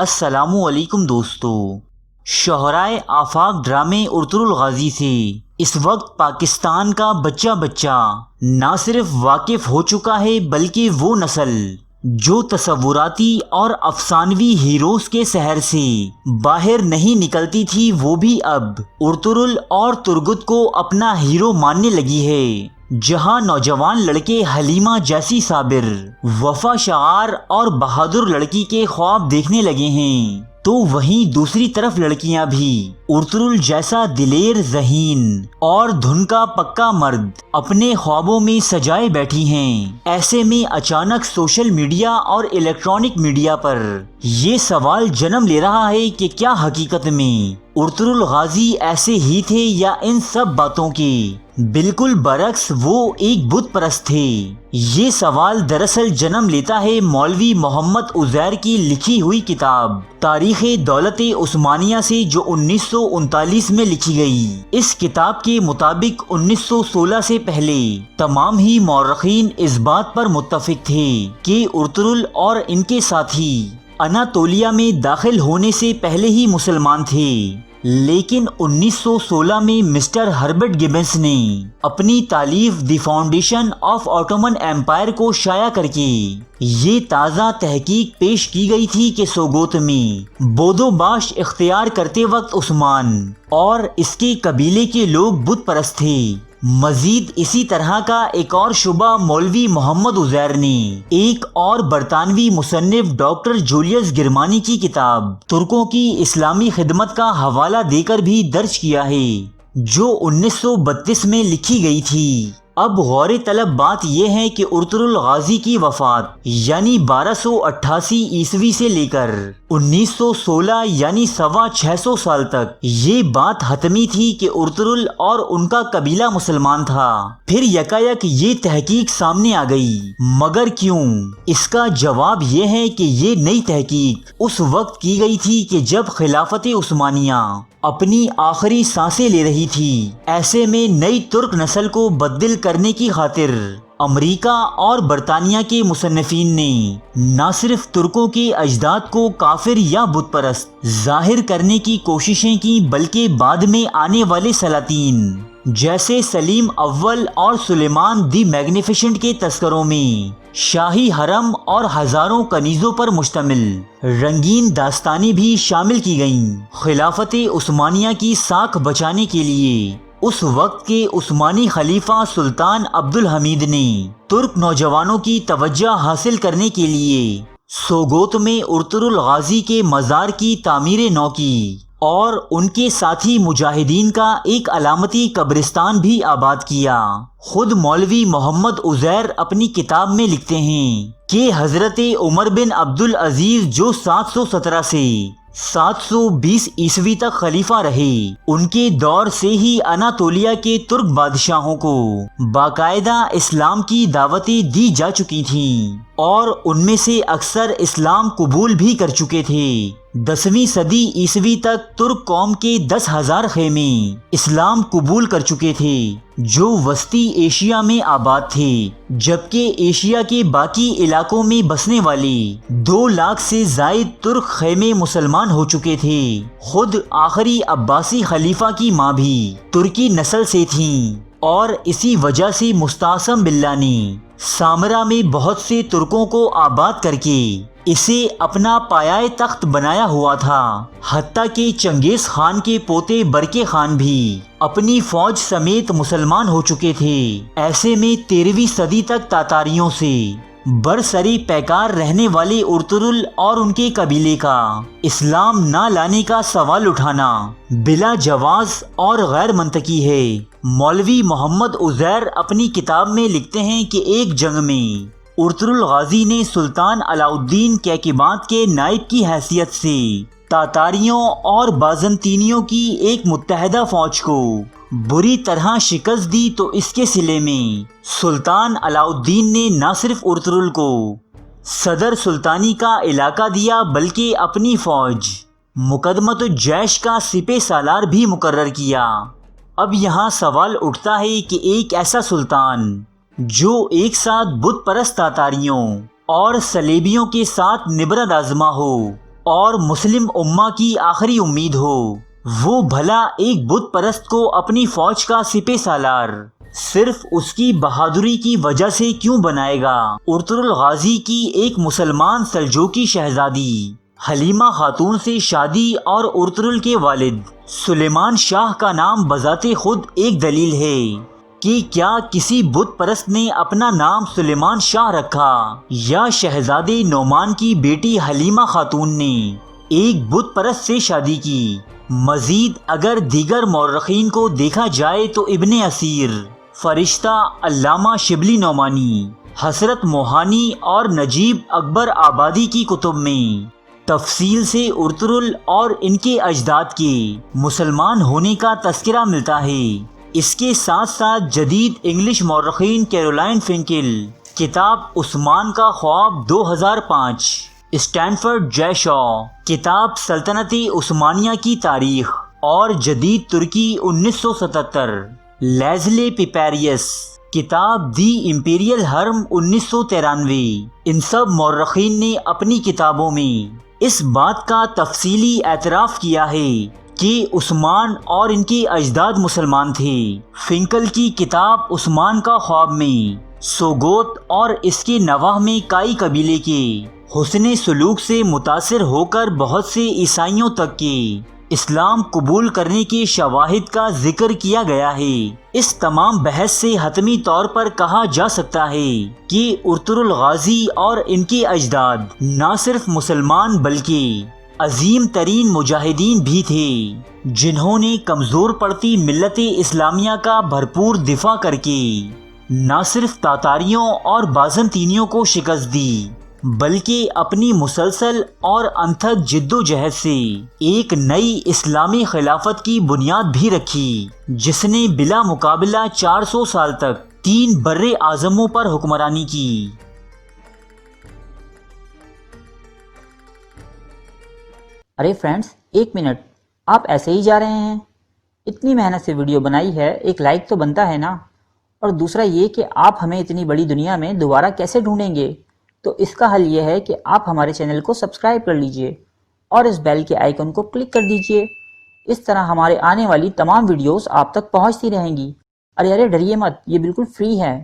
السلام علیکم دوستو، شہرائے آفاق ڈرامے ارطغرل غازی سے اس وقت پاکستان کا بچہ نہ صرف واقف ہو چکا ہے بلکہ وہ نسل جو تصوراتی اور افسانوی ہیروز کے سحر سے باہر نہیں نکلتی تھی، وہ بھی اب ارطغرل اور ترگت کو اپنا ہیرو ماننے لگی ہے۔ جہاں نوجوان لڑکے حلیمہ جیسی صابر، وفا شعار اور بہادر لڑکی کے خواب دیکھنے لگے ہیں، تو وہیں دوسری طرف لڑکیاں بھی ارطغرل جیسا دلیر ذہین اور دھن کا پکا مرد اپنے خوابوں میں سجائے بیٹھی ہیں۔ ایسے میں اچانک سوشل میڈیا اور الیکٹرانک میڈیا پر یہ سوال جنم لے رہا ہے کہ کیا حقیقت میں ارطغرل غازی ایسے ہی تھے یا ان سب باتوں کے بالکل برعکس وہ ایک بت پرست تھے؟ یہ سوال دراصل جنم لیتا ہے مولوی محمد عزیر کی لکھی ہوئی کتاب تاریخ دولت عثمانیہ سے، جو 1939 میں لکھی گئی۔ اس کتاب کے مطابق 1916 سے پہلے تمام ہی مورخین اس بات پر متفق تھے کہ ارطغرل اور ان کے ساتھی اناطولیہ میں داخل ہونے سے پہلے ہی مسلمان تھے، لیکن 1916 میں مسٹر ہربرٹ گبنس نے اپنی تالیف the foundation of Ottoman empire کو شائع کر کے یہ تازہ تحقیق پیش کی گئی تھی کہ سوگوت میں بودو باش اختیار کرتے وقت عثمان اور اس کے قبیلے کے لوگ بت پرست تھے۔ مزید اسی طرح کا ایک اور شبہ مولوی محمد عزیر نے ایک اور برطانوی مصنف ڈاکٹر جولیس گرمانی کی کتاب ترکوں کی اسلامی خدمت کا حوالہ دے کر بھی درج کیا ہے، جو 1932 میں لکھی گئی تھی۔ اب غور طلب بات یہ ہے کہ ارطغرل غازی کی وفات یعنی 1288 عیسوی سے لے کر 1916 یعنی 625 سال تک یہ بات حتمی تھی کہ ارطغرل اور ان کا قبیلہ مسلمان تھا۔ پھر یکایک یہ تحقیق سامنے آ گئی، مگر کیوں؟ اس کا جواب یہ ہے کہ یہ نئی تحقیق اس وقت کی گئی تھی کہ جب خلافت عثمانیہ اپنی آخری سانسیں لے رہی تھی۔ ایسے میں نئی ترک نسل کو بدل کرنے کی خاطر امریکہ اور برطانیہ کے مصنفین نے نہ صرف ترکوں کے اجداد کو کافر یا بت پرست ظاہر کرنے کی کوششیں کی، بلکہ بعد میں آنے والے سلاطین جیسے سلیم اول اور سلیمان دی میگنیفیسنٹ کے تذکروں میں شاہی حرم اور ہزاروں کنیزوں پر مشتمل رنگین داستانیں بھی شامل کی گئیں۔ خلافت عثمانیہ کی ساکھ بچانے کے لیے اس وقت کے عثمانی خلیفہ سلطان عبدالحمید نے ترک نوجوانوں کی توجہ حاصل کرنے کے لیے سوگوت میں ارطغرل غازی کے مزار کی تعمیر نو کی اور ان کے ساتھی مجاہدین کا ایک علامتی قبرستان بھی آباد کیا۔ خود مولوی محمد عزیر اپنی کتاب میں لکھتے ہیں کہ حضرت عمر بن عبدالعزیز جو 717 سے 720 عیسوی تک خلیفہ رہے، ان کے دور سے ہی اناطولیہ کے ترک بادشاہوں کو باقاعدہ اسلام کی دعوتیں دی جا چکی تھیں اور ان میں سے اکثر اسلام قبول بھی کر چکے تھے۔ 10ویں صدی عیسوی تک ترک قوم کے 10,000 خیمے اسلام قبول کر چکے تھے جو وسطی ایشیا میں آباد تھے، جبکہ ایشیا کے باقی علاقوں میں بسنے والے 2 لاکھ سے زائد ترک خیمے مسلمان ہو چکے تھے۔ خود آخری عباسی خلیفہ کی ماں بھی ترکی نسل سے تھیں اور اسی وجہ سے مستعصم باللہ نے سامرا میں بہت سے ترکوں کو آباد کر کے اسے اپنا پایہ تخت بنایا ہوا تھا۔ حتیٰ کہ چنگیز خان کے پوتے برکے خان بھی اپنی فوج سمیت مسلمان ہو چکے تھے۔ ایسے میں 13ویں صدی تک تاتاریوں سے برسری پیکار رہنے والے ارطغرل اور ان کے قبیلے کا اسلام نہ لانے کا سوال اٹھانا بلا جواز اور غیر منطقی ہے۔ مولوی محمد عزیر اپنی کتاب میں لکھتے ہیں کہ ایک جنگ میں ارطغرل غازی نے سلطان علاء الدین کیقباد کے نائب کی حیثیت سے تاتاریوں اور بازنطینیوں کی ایک متحدہ فوج کو بری طرح شکست دی، تو اس کے صلے میں سلطان علاء الدین نے نہ صرف ارطغرل کو صدر سلطانی کا علاقہ دیا بلکہ اپنی فوج مقدمۃ الجیش کا سپہ سالار بھی مقرر کیا۔ اب یہاں سوال اٹھتا ہے کہ ایک ایسا سلطان جو ایک ساتھ بت پرست تاتاریوں اور صلیبیوں کے ساتھ نبرد آزما ہو، اور مسلم امہ کی آخری امید ہو، وہ بھلا ایک بت پرست کو اپنی فوج کا سپہ سالار صرف اس کی بہادری کی وجہ سے کیوں بنائے گا؟ ارطغرل غازی کی ایک مسلمان سلجوقی شہزادی حلیمہ خاتون سے شادی اور ارطغرل کے والد سلیمان شاہ کا نام بذات خود ایک دلیل ہے کہ کیا کسی بت پرست نے اپنا نام سلیمان شاہ رکھا یا شہزادے نعمان کی بیٹی حلیمہ خاتون نے ایک بت پرست سے شادی کی؟ مزید اگر دیگر مورخین کو دیکھا جائے تو ابن اسیر، فرشتہ علامہ شبلی نعمانی، حسرت موہانی اور نجیب اکبر آبادی کی کتب میں تفصیل سے ارطغرل اور ان کے اجداد کے مسلمان ہونے کا تذکرہ ملتا ہے۔ اس کے ساتھ ساتھ جدید انگلش مورخین کیرولائن فنکل کتاب عثمان کا خواب 2005، اسٹینفرڈ جے شاہ کتاب سلطنت عثمانیہ کی تاریخ اور جدید ترکی 1977، لیزلے پیپیریس کتاب دی امپیریل حرم 1993، ان سب مورخین نے اپنی کتابوں میں اس بات کا تفصیلی اعتراف کیا ہے کہ عثمان اور ان کے اجداد مسلمان تھے۔ فنکل کی کتاب عثمان کا خواب میں سوگوت اور اس کے نواح میں کائی قبیلے کے حسن سلوک سے متاثر ہو کر بہت سے عیسائیوں تک کے اسلام قبول کرنے کے شواہد کا ذکر کیا گیا ہے۔ اس تمام بحث سے حتمی طور پر کہا جا سکتا ہے کہ ارطغرل غازی اور ان کے اجداد نہ صرف مسلمان بلکہ عظیم ترین مجاہدین بھی تھے، جنہوں نے کمزور پڑتی ملت اسلامیہ کا بھرپور دفاع کر کے نہ صرف تاتاریوں اور بازنطینیوں کو شکست دی بلکہ اپنی مسلسل اور انتھک جد و جہد سے ایک نئی اسلامی خلافت کی بنیاد بھی رکھی، جس نے بلا مقابلہ 400 سال تک 3 بر اعظموں پر حکمرانی کی۔ ارے فرینڈز، ایک منٹ، آپ ایسے ہی جا رہے ہیں؟ اتنی محنت سے ویڈیو بنائی ہے، ایک لائک تو بنتا ہے نا؟ اور دوسرا یہ کہ آپ ہمیں اتنی بڑی دنیا میں دوبارہ کیسے ڈھونڈیں گے؟ تو اس کا حل یہ ہے کہ آپ ہمارے چینل کو سبسکرائب کر لیجئے اور اس بیل کے آئیکن کو کلک کر دیجئے۔ اس طرح ہمارے آنے والی تمام ویڈیوز آپ تک پہنچتی رہیں گی۔ ارے ڈریے مت، یہ بالکل فری ہے۔